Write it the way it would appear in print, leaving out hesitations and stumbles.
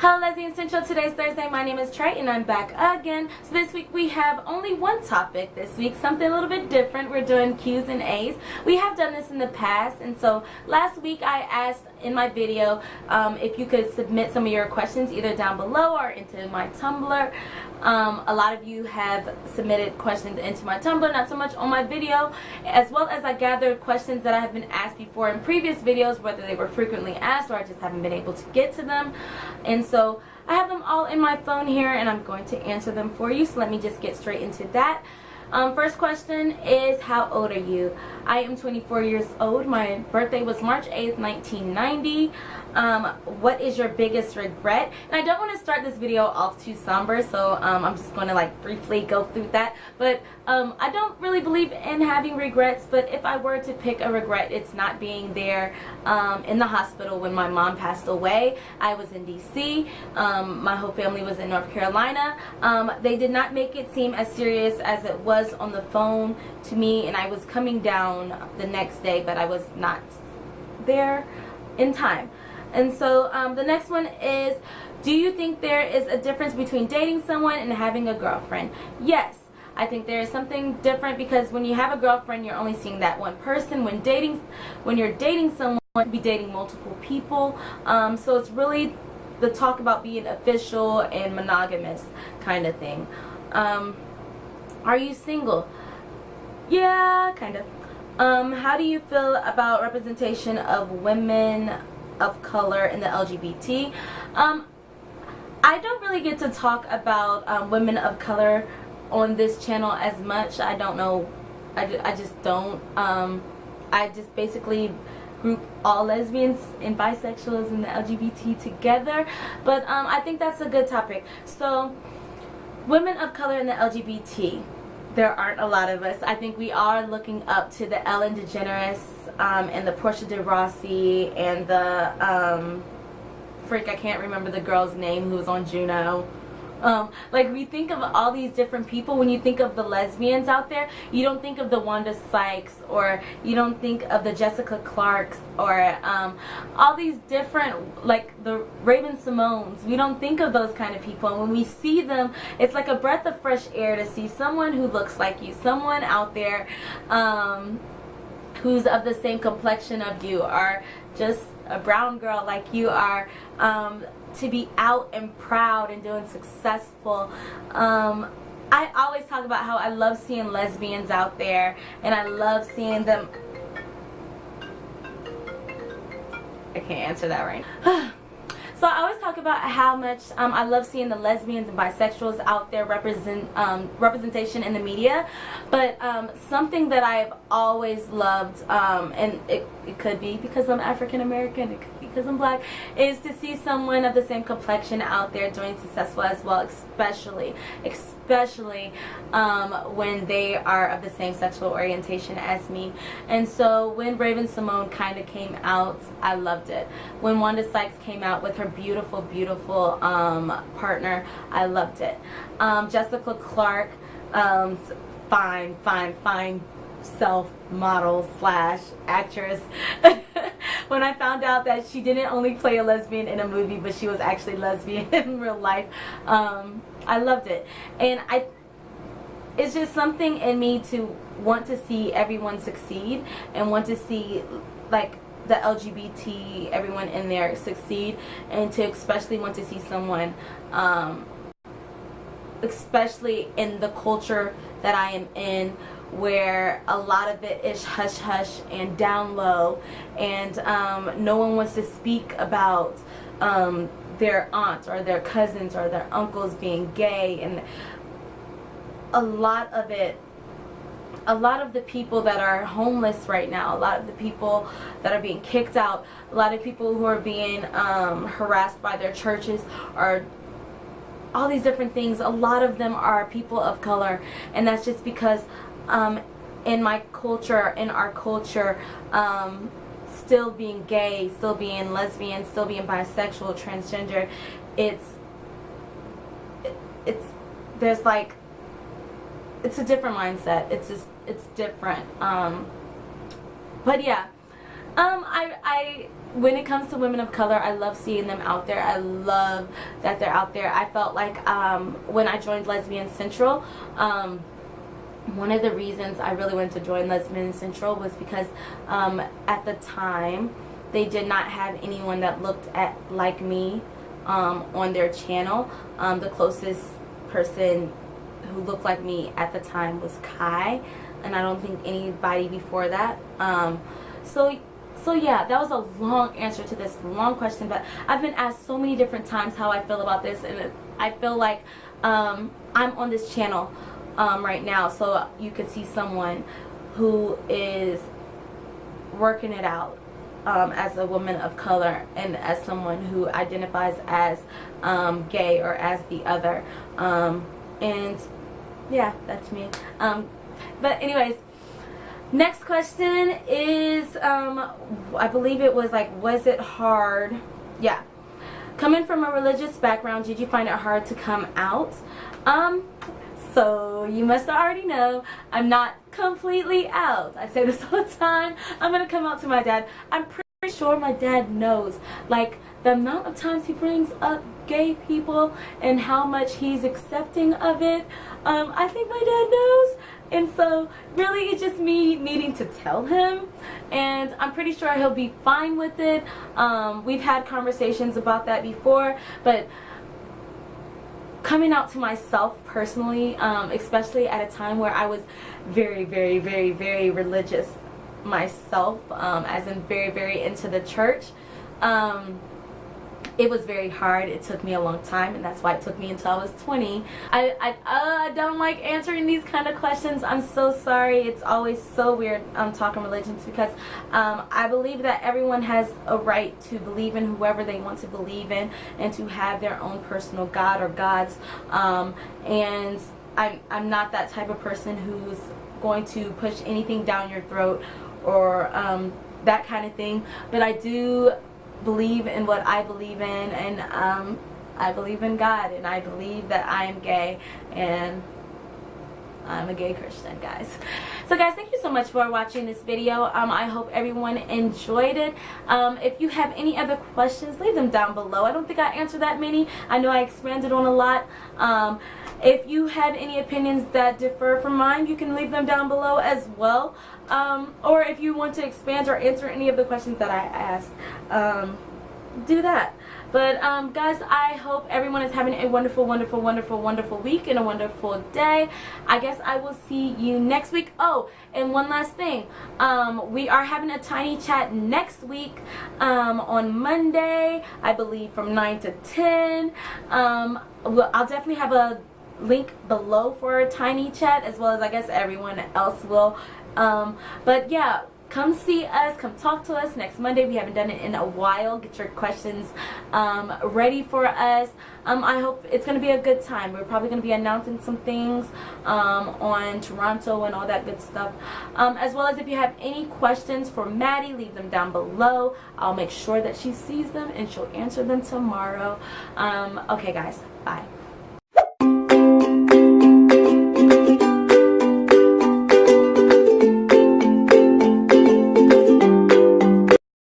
Hello Lesbian Central, today's Thursday, my name is Trey and I'm back again. So this week we have only one topic this week, something a little bit different. We're doing Q's and A's. We have done this in the past, and so last week I asked in my video if you could submit some of your questions either down below or into my Tumblr. A lot of you have submitted questions into my Tumblr, not so much on my video, as well as I gathered questions that I have been asked before in previous videos, whether they were frequently asked or I just haven't been able to get to them. And so I have them all in my phone here and I'm going to answer them for you, so let me just get straight into that. First question is, how old are you? I am 24 years old. My birthday was March 8th, 1990. What is your biggest regret? And I don't want to start this video off too somber, so I'm just going to briefly go through that. But I don't really believe in having regrets, but if I were to pick a regret, it's not being there in the hospital when my mom passed away. I was in DC. My whole family was in North Carolina. They did not make it seem as serious as it was on the phone to me, and I was coming down the next day, but I was not there in time. And so the next one is, do you think there is a difference between dating someone and having a girlfriend? Yes, I think there is something different, because when you have a girlfriend, you're only seeing that one person. When you're dating someone, you be dating multiple people. So it's really the talk about being official and monogamous kind of thing. Are you single? Yeah, kind of. How do you feel about representation of women of color in the LGBT? I don't really get to talk about women of color on this channel as much. I don't know. I just don't. I just basically group all lesbians and bisexuals and the LGBT together. But I think that's a good topic. So, women of color in the LGBT. There aren't a lot of us. I think we are looking up to the Ellen DeGeneres and the Portia de Rossi and the I can't remember the girl's name who was on Juno. We think of all these different people. When you think of the lesbians out there, you don't think of the Wanda Sykes, or you don't think of the Jessica Clarks, or all these different, the Raven Simones. We don't think of those kind of people, and when we see them, it's like a breath of fresh air to see someone who looks like you, someone out there who's of the same complexion of you, or just a brown girl like you are, to be out and proud and doing successful. I always talk about how I love seeing lesbians out there, and I love seeing them. I can't answer that right now. So I always talk about how much I love seeing the lesbians and bisexuals out there representation in the media. But something that I've always loved, and it could be because I'm African American, it could be because I'm black, is to see someone of the same complexion out there doing successful as well, especially when they are of the same sexual orientation as me. And so when Raven Simone kind of came out, I loved it. When Wanda Sykes came out with her beautiful partner, I loved it. Jessica Clark, fine self-model / actress. When I found out that she didn't only play a lesbian in a movie, but she was actually lesbian in real life, I loved it. And it's just something in me to want to see everyone succeed, and want to see the LGBT, everyone in there succeed, and to especially want to see someone, especially in the culture that I am in, where a lot of it is hush hush and down low, and no one wants to speak about their aunts or their cousins or their uncles being gay. And a lot of the people that are homeless right now, a lot of the people that are being kicked out, a lot of people who are being harassed by their churches, or all these different things, a lot of them are people of color. And that's just because in my culture, in our culture, still being gay, still being lesbian, still being bisexual, transgender, it's a different mindset. It's different. But yeah, when it comes to women of color, I love seeing them out there. I love that they're out there. I felt like when I joined Lesbian Central, one of the reasons I really wanted to join Lesbian Central was because at the time they did not have anyone that looked like me on their channel. The closest person who looked like me at the time was Kai, and I don't think anybody before that. So yeah, that was a long answer to this long question, but I've been asked so many different times how I feel about this, and I feel like I'm on this channel right now so you could see someone who is working it out as a woman of color and as someone who identifies as gay or as the other, and yeah, that's me. But anyways, next question is, I believe it was like, was it hard? Yeah. Coming from a religious background, did you find it hard to come out? So you must already know I'm not completely out. I say this all the time. I'm going to come out to my dad. I'm pretty sure my dad knows. Like, the amount of times he brings up gay people and how much he's accepting of it, I think my dad knows. And so really it's just me needing to tell him, and I'm pretty sure he'll be fine with it. We've had conversations about that before, but coming out to myself personally, especially at a time where I was very, very, very, very religious myself, as in very, very into the church, it was very hard. It took me a long time, and that's why it took me until I was 20. I don't like answering these kind of questions. I'm so sorry. It's always so weird talking religions, because I believe that everyone has a right to believe in whoever they want to believe in and to have their own personal God or gods. And I'm not that type of person who's going to push anything down your throat or that kind of thing. But I do believe in what I believe in, and I believe in God, and I believe that I am gay, and I'm a gay Christian, guys. So guys, thank you so much for watching this video. I hope everyone enjoyed it. If you have any other questions, leave them down below. I don't think I answered that many. I know I expanded on a lot. If you have any opinions that differ from mine, you can leave them down below as well. Or if you want to expand or answer any of the questions that I asked, do that. But guys, I hope everyone is having a wonderful, wonderful, wonderful, wonderful week and a wonderful day. I guess I will see you next week. Oh, and one last thing. We are having a tiny chat next week on Monday, I believe from 9 to 10. I'll definitely have a link below for a tiny chat, as well as I guess everyone else will. But yeah, come see us, come talk to us next Monday. We haven't done it in a while. Get your questions ready for us. I hope it's going to be a good time. We're probably going to be announcing some things on Toronto and all that good stuff. As well as if you have any questions for Maddie, leave them down below. I'll make sure that she sees them and she'll answer them tomorrow. Okay guys, bye.